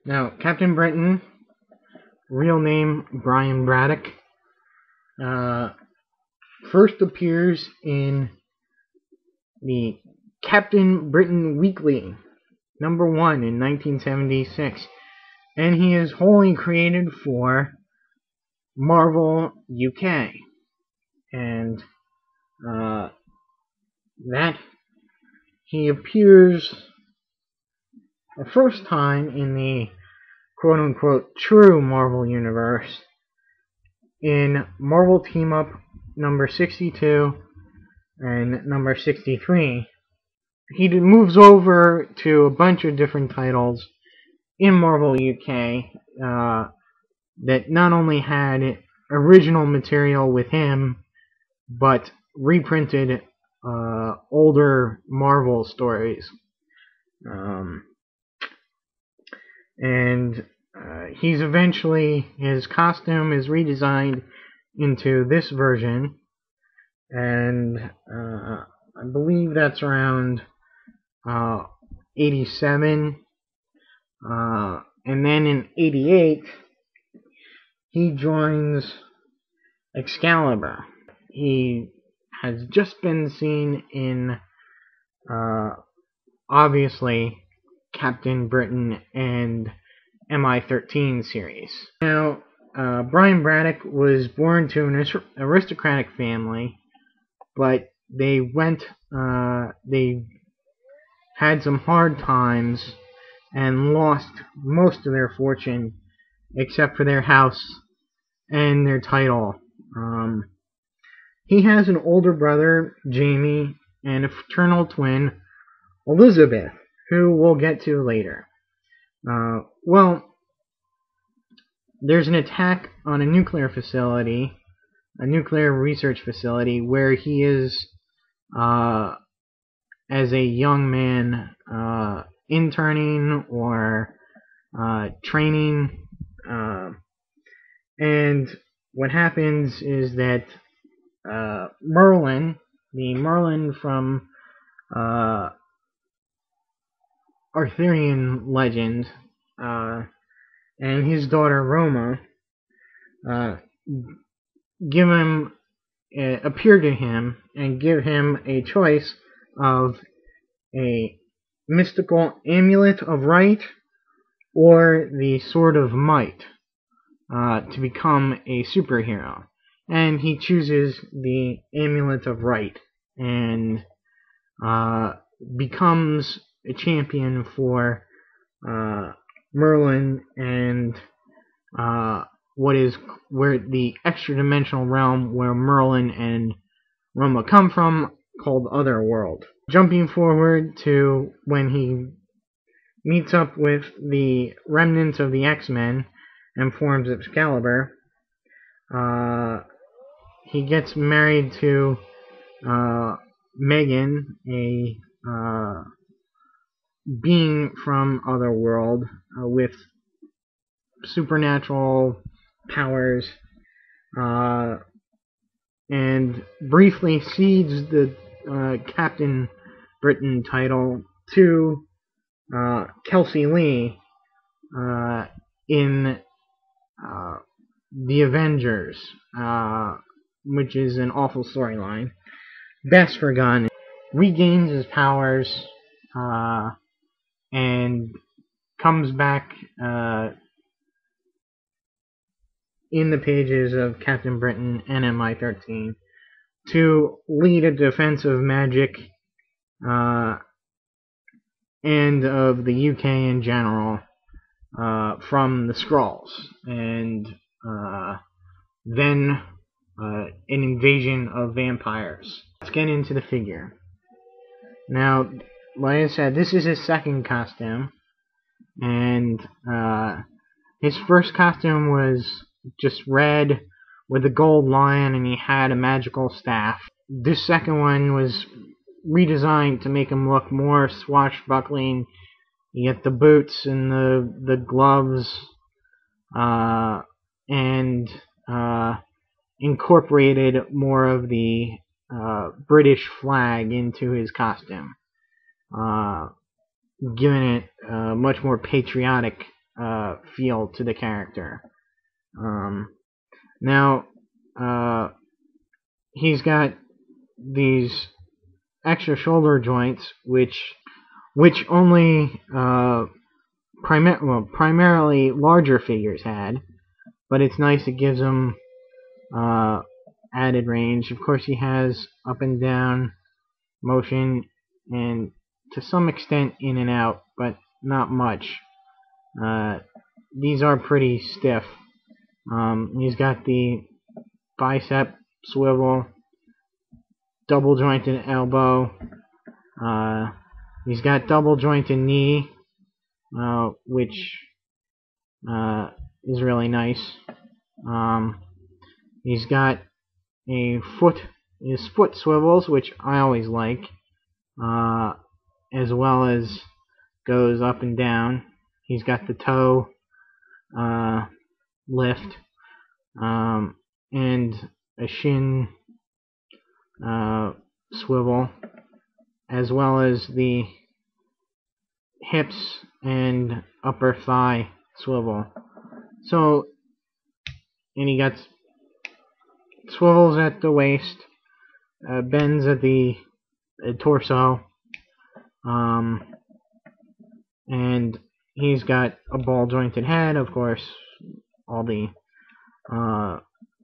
Now, Captain Britain, real name Brian Braddock, first appears in the Captain Britain Weekly, #1 in 1976, and he is wholly created for Marvel UK, and that he appears the first time in the quote-unquote true Marvel Universe in Marvel Team-Up number 62 and number 63. He moves over to a bunch of different titles in Marvel UK that not only had original material with him, but reprinted older Marvel stories. And he's eventually, his costume is redesigned into this version, and I believe that's around 87, and then in 88 he joins Excalibur. He has just been seen in obviously Captain Britain and MI-13 series. Now, Brian Braddock was born to an aristocratic family, but they had some hard times and lost most of their fortune except for their house and their title. He has an older brother, Jamie, and a fraternal twin, Elizabeth, who we'll get to later. Well, there's an attack on a nuclear facility, a nuclear research facility, where he is, as a young man, interning or training, and what happens is that Merlin, the Merlin from Arthurian legend, and his daughter Roma appear to him and give him a choice of a mystical amulet of right or the sword of might to become a superhero. And he chooses the amulet of right and becomes a champion for Merlin and where the extra dimensional realm where Merlin and Roma come from, called Otherworld. Jumping forward to when he meets up with the remnants of the X-Men and forms Excalibur, he gets married to Megan, a being from Otherworld with supernatural powers, and briefly cedes the Captain Britain title to Kelsey Lee in The Avengers, which is an awful storyline. Best forgotten. Regains his powers and comes back in the pages of Captain Britain and MI-13 to lead a defense of magic and of the UK in general from the Skrulls, and then an invasion of vampires. Let's get into the figure. Now, like I said, this is his second costume, and his first costume was just red with a gold lion, and he had a magical staff. This second one was redesigned to make him look more swashbuckling. You get the boots and the gloves, and incorporated more of the British flag into his costume, giving it a much more patriotic feel to the character. Now, he's got these extra shoulder joints, which only primarily larger figures had, but it's nice. It gives him added range. Of course, he has up and down motion, and to some extent in and out, but not much. These are pretty stiff. He's got the bicep swivel, double jointed elbow. He's got double jointed knee, which is really nice. He's got his foot swivels, which I always like, as well as goes up and down. He's got the toe lift, and a shin swivel, as well as the hips and upper thigh swivel. So, and he got swivels at the waist, bends at the torso, and he's got a ball jointed head, of course. All the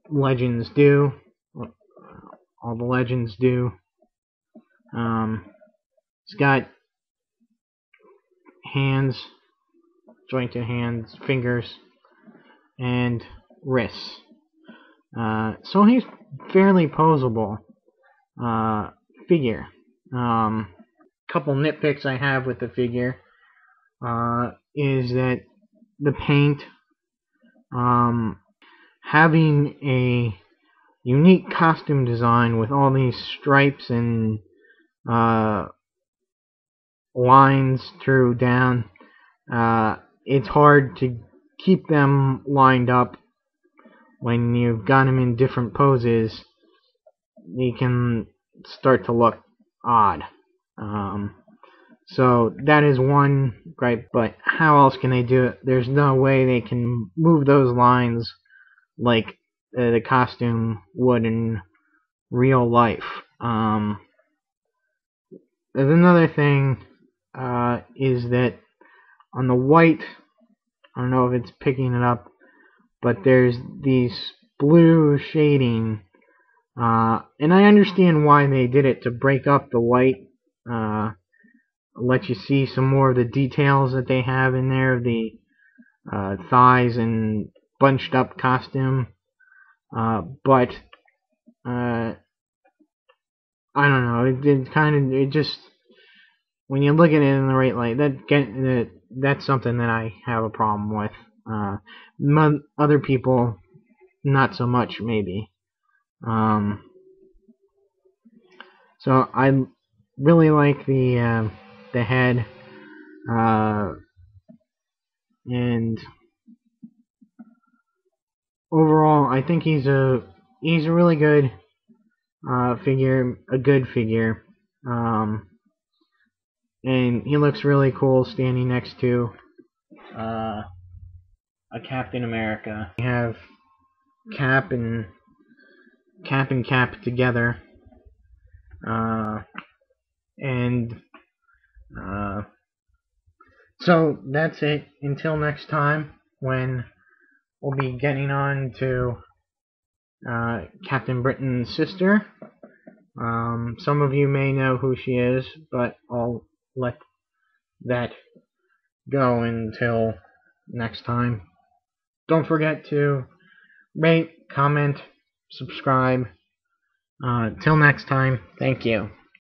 legends do. All the legends do. He's got hands, jointed hands, fingers, and wrists. So he's fairly posable figure. Couple nitpicks I have with the figure is that the paint, having a unique costume design with all these stripes and lines through down, it's hard to keep them lined up. When you've got them in different poses, they can start to look odd. So that is one gripe, but how else can they do it? There's no way they can move those lines like the costume would in real life. There's another thing, is that on the white, I don't know if it's picking it up, but there's these blue shading, and I understand why they did it, to break up the white, let you see some more of the details that they have in there, the thighs and bunched up costume, but I don't know, it just, when you look at it in the right light, that's something that I have a problem with. Other people, not so much, maybe. So I really like the head, and overall, I think he's a really good figure, a good figure, and he looks really cool standing next to a Captain America. We have Cap and Cap together, and so that's it. Until next time, when we'll be getting on to Captain Britain's sister. Some of you may know who she is, but I'll let that go until next time. Don't forget to rate, comment, subscribe. Till next time, thank you.